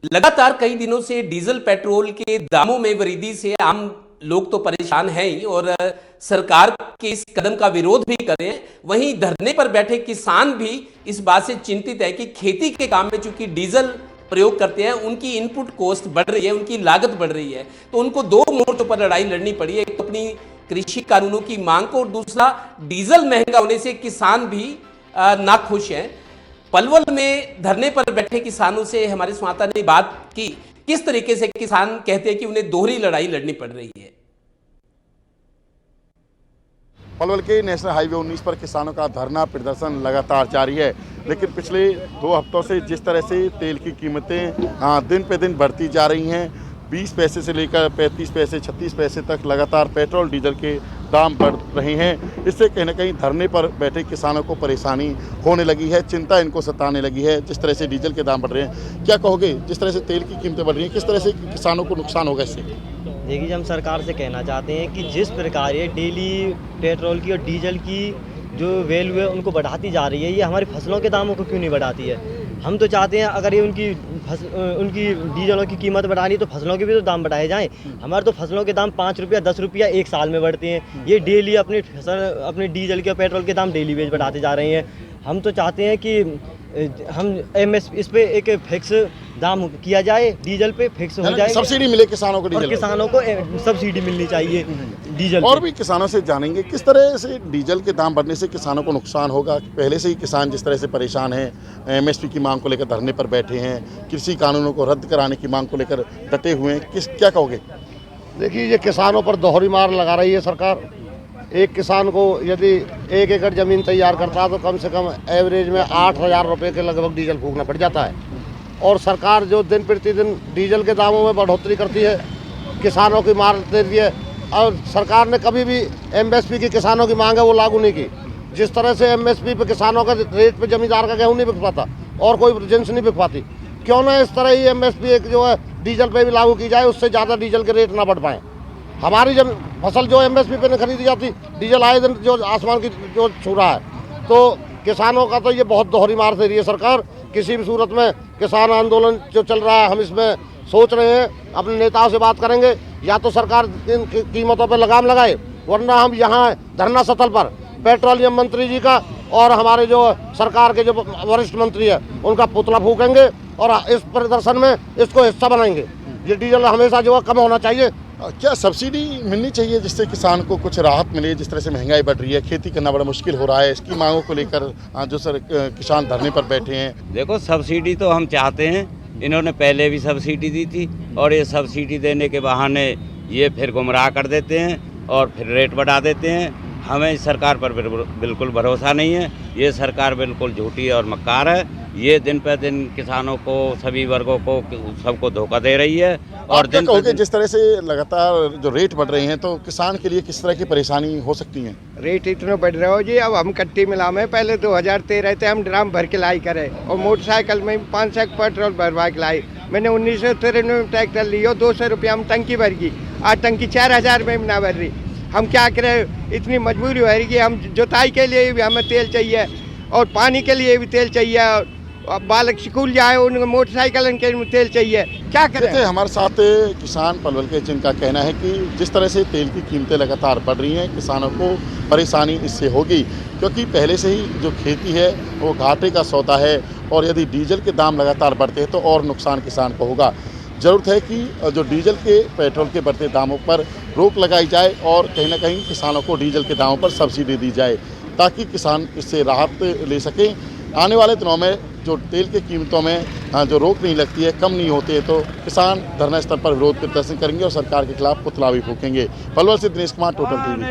लगातार कई दिनों से डीजल पेट्रोल के दामों में वृद्धि से आम लोग तो परेशान हैं ही और सरकार के इस कदम का विरोध भी कर रहे हैं। वहीं धरने पर बैठे किसान भी इस बात से चिंतित है कि खेती के काम में चूंकि डीजल प्रयोग करते हैं, उनकी इनपुट कॉस्ट बढ़ रही है, उनकी लागत बढ़ रही है, तो उनको दो मोर्चों पर लड़ाई लड़नी पड़ी है। एक तो अपनी कृषि कानूनों की मांग को और दूसरा डीजल महंगा होने से किसान भी नाखुश हैं। पलवल में धरने पर बैठे किसानों से हमारे संवाददाता ने बात की, किस तरीके से किसान कहते हैं कि उन्हें दोहरी लड़ाई लड़नी पड़ रही है। पलवल के नेशनल हाईवे 19 पर किसानों का धरना प्रदर्शन लगातार जारी है, लेकिन पिछले 2 हफ्तों से जिस तरह से तेल की कीमतें दिन पे दिन बढ़ती जा रही हैं, 20 पैसे से लेकर 35 पैसे 36 पैसे तक लगातार पेट्रोल डीजल के दाम बढ़ रहे हैं। इससे कहीं ना कहीं धरने पर बैठे किसानों को परेशानी होने लगी है, चिंता इनको सताने लगी है। जिस तरह से डीजल के दाम बढ़ रहे हैं, क्या कहोगे? जिस तरह से तेल की कीमतें बढ़ रही हैं, किस तरह से किसानों को नुकसान होगा इससे? देखिए, हम सरकार से कहना चाहते हैं कि जिस प्रकार ये डेली पेट्रोल की और डीजल की जो वैल्यू है उनको बढ़ाती जा रही है, ये हमारी फसलों के दामों को क्यों नहीं बढ़ाती है? हम तो चाहते हैं अगर ये उनकी डीजलों की कीमत बढ़ानी तो फसलों के भी तो दाम बढ़ाए जाएं। हमारे तो फसलों के दाम 5 रुपया 10 रुपया एक साल में बढ़ते हैं, ये डेली अपने डीजल के और पेट्रोल के दाम डेली बेच बढ़ाते जा रहे हैं। हम तो चाहते हैं कि हम इस पे एक फिक्स दाम किया जाए, डीजल पे फिक्स हो जाए, सब्सिडी मिले किसानों को, डीजल किसानों को सब्सिडी मिलनी चाहिए डीजल। और भी किसानों से जानेंगे किस तरह से डीजल के दाम बढ़ने से किसानों को नुकसान होगा। पहले से ही किसान जिस तरह से परेशान हैं, एमएसपी की मांग को लेकर धरने पर बैठे हैं, कृषि कानूनों को रद्द कराने की मांग को लेकर डटे हुए हैं, क्या कहोगे? देखिए, ये किसानों पर दोहरी मार लगा रही है सरकार। एक किसान को यदि 1 एकड़ ज़मीन तैयार करता है तो कम से कम एवरेज में 8,000 रुपये के लगभग डीजल फूकना पड़ जाता है। और सरकार जो दिन प्रतिदिन डीजल के दामों में बढ़ोतरी करती है, किसानों की मार देती है। और सरकार ने कभी भी एमएसपी की किसानों की मांग है वो लागू नहीं की। जिस तरह से एमएसपी पे किसानों का रेट पे जमींदार का गेहूँ नहीं बिक पाता और कोई एजेंस नहीं बिक पाती, क्यों ना इस तरह ही एमएसपी एक जो है डीजल पे भी लागू की जाए, उससे ज़्यादा डीजल के रेट ना बढ़ पाएँ। हमारी जब फसल जो एमएसपी पे नहीं खरीदी जाती, डीजल आए दिन जो आसमान की जो छू रहा है, तो किसानों का तो ये बहुत दोहरी मार दे रही है सरकार। किसी भी सूरत में किसान आंदोलन जो चल रहा है, हम इसमें सोच रहे हैं, अपने नेताओं से बात करेंगे, या तो सरकार इन कीमतों पर लगाम लगाए, वरना हम यहाँ धरना स्थल पर पेट्रोलियम मंत्री जी का और हमारे जो सरकार के जो वरिष्ठ मंत्री है उनका पुतला फूकेंगे और इस प्रदर्शन में इसको हिस्सा बनाएंगे। ये डीजल हमेशा जो है कम होना चाहिए। क्या सब्सिडी मिलनी चाहिए जिससे किसान को कुछ राहत मिले? जिस तरह से महंगाई बढ़ रही है, खेती करना बड़ा मुश्किल हो रहा है, इसकी मांगों को लेकर जो किसान धरने पर बैठे हैं। देखो, सब्सिडी तो हम चाहते हैं, इन्होंने पहले भी सब्सिडी दी थी और ये सब्सिडी देने के बहाने ये फिर गुमराह कर देते हैं और फिर रेट बढ़ा देते हैं। हमें इस सरकार पर बिल्कुल भरोसा नहीं है। ये सरकार बिल्कुल झूठी और मक्कार है। ये दिन पे दिन किसानों को, सभी वर्गों को, सबको धोखा दे रही है। और दिन पे दिन जिस तरह से लगातार जो रेट बढ़ रहे हैं, तो किसान के लिए किस तरह की परेशानी हो सकती है? रेट इतने बढ़ रहे हो जी, अब हम कट्टी मिला में पहले 2013 थे, हम ड्राम भर के लाई करे और मोटरसाइकिल में 500 पेट्रोल भरवा के लाई। मैंने 1993 में ट्रैक्टर लियो, 200 रुपया हम टंकी भर गई, आज टंकी 4000 में ना भर रही। हम क्या करें, इतनी मजबूरी हो रही कि हम जुताई के लिए भी हमें तेल चाहिए और पानी के लिए भी तेल चाहिए, और बालक स्कूल जाए उनको मोटरसाइकिल के तेल चाहिए, क्या करें? हमारे साथ किसान पलवल के, जिनका कहना है कि जिस तरह से तेल की कीमतें लगातार बढ़ रही हैं, किसानों को परेशानी इससे होगी, क्योंकि पहले से ही जो खेती है वो घाटे का सौदा है और यदि डीजल के दाम लगातार बढ़ते हैं तो और नुकसान किसान को होगा। ज़रूरत है कि जो डीजल के, पेट्रोल के बढ़ते दामों पर रोक लगाई जाए और कहीं ना कहीं किसानों को डीजल के दामों पर सब्सिडी दी जाए, ताकि किसान इससे राहत ले सकें। आने वाले दिनों में जो तेल की कीमतों में जो रोक नहीं लगती है, कम नहीं होती है, तो किसान धरना स्थल पर विरोध प्रदर्शन करेंगे और सरकार के खिलाफ पुतला भी फूकेंगे। पलवल से दिनेश कुमार, टोटल टीवी।